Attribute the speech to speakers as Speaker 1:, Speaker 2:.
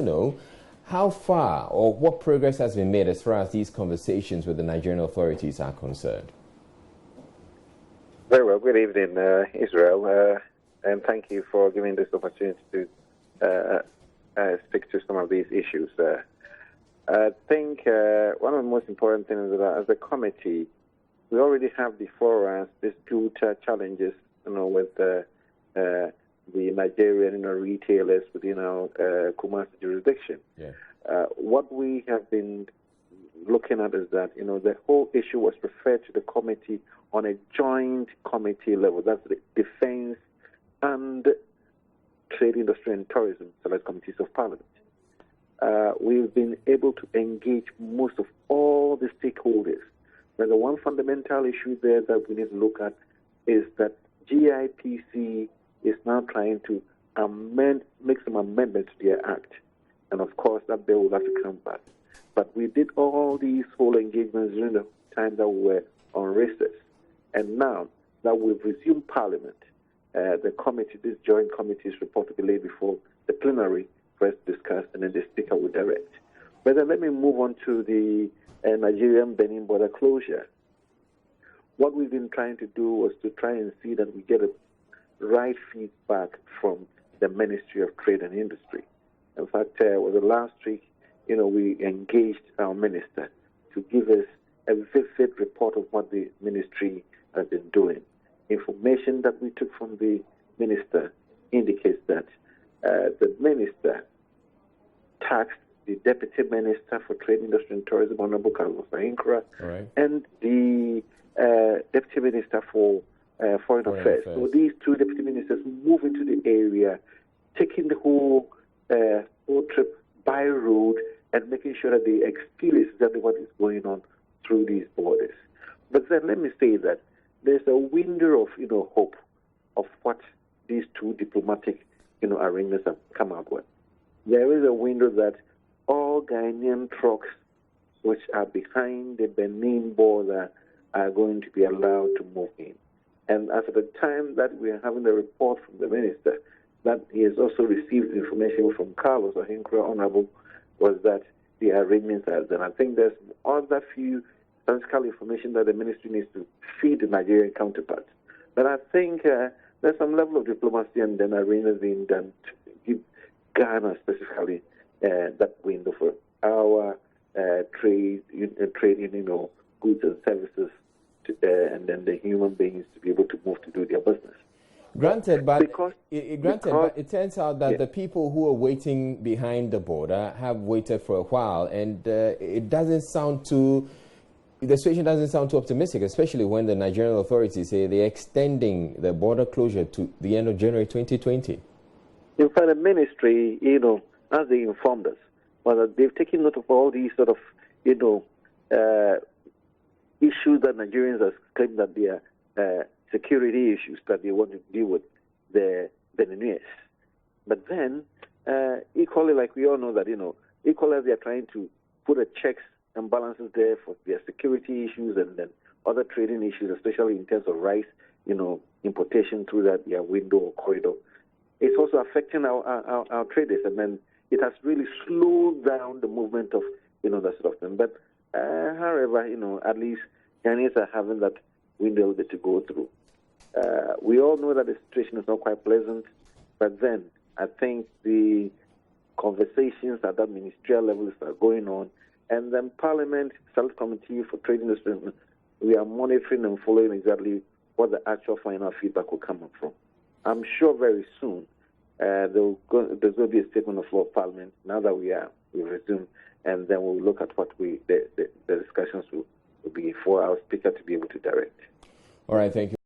Speaker 1: know how far or what progress has been made as far as these conversations with the Nigerian authorities are concerned.
Speaker 2: Very well. Good evening, Israel, and thank you for giving this opportunity to speak to some of these issues. I think one of the most important things is that as a committee, we already have before us dispute challenges, with the Nigerian retailers within our Kumasi jurisdiction.
Speaker 1: Yeah.
Speaker 2: What we have been looking at is that the whole issue was referred to the committee on a joint committee level. That's the Defense and Trade, Industry and Tourism Select Committees of Parliament. We've been able to engage most of all the stakeholders. But the one fundamental issue there that we need to look at is that GIPC is now trying to make some amendments to their act. And of course, that bill will have to come back. But we did all these whole engagements during the time that we were on recess. And now that we've resumed Parliament, the committee, this joint committee's report will be laid before the plenary for us to discuss, and then the Speaker will direct. But then let me move on to the Nigerian-Benin border closure. What we've been trying to do was to try and see that we get a right feedback from the Ministry of Trade and Industry. In fact, was the last week, we engaged our minister to give us a vivid report of what the ministry has been doing. Information that we took from the minister indicates that the minister tasked the Deputy Minister for Trade, Industry and Tourism, Honorable Carlos Ahinkra,
Speaker 1: right,
Speaker 2: and the Deputy Minister for Foreign Affairs. So these two Deputy Ministers move into the area, taking the whole trip by road and making sure that they experience exactly what is going on through these borders. But then let me say that there's a window of hope of what these two diplomatic arrangements have come up with. There is a window that all Ghanaian trucks which are behind the Benin border are going to be allowed to move in. And as of the time that we are having the report from the minister, that he has also received information from Carlos Ahinkra, Honorable, was that the arrangements are done. I think there's other few statistical information that the ministry needs to feed the Nigerian counterparts. But I think there's some level of diplomacy and then arrangements being done to give Ghana specifically that window for our trade in goods and services, and then the human beings to be able to move to do their business.
Speaker 1: Granted, but it turns out that the people who are waiting behind the border have waited for a while, and the situation doesn't sound too optimistic, especially when the Nigerian authorities say they're extending the border closure to the end of January 2020.
Speaker 2: In fact, the ministry, as they informed us, was that they've taken note of all these sort of, issues that Nigerians have claimed that they are security issues that they want to deal with the Beninese. But then, equally, like we all know that, equally as they are trying to put a checks and balances there for their security issues and then other trading issues, especially in terms of rice, importation through their window or corridor. It's also affecting our traders, and then it has really slowed down the movement of, that sort of thing. But however, at least Ghanaians are having that window to go through. We all know that the situation is not quite pleasant, but then I think the conversations at that ministerial level are going on, and then Parliament Select Committee for Trade Industry, we are monitoring and following exactly what the actual final feedback will come up from. I'm sure very soon there's going to be a statement of law of Parliament now that we've resumed, and then we'll look at what the discussions will be for our Speaker to be able to direct.
Speaker 1: All right, thank you.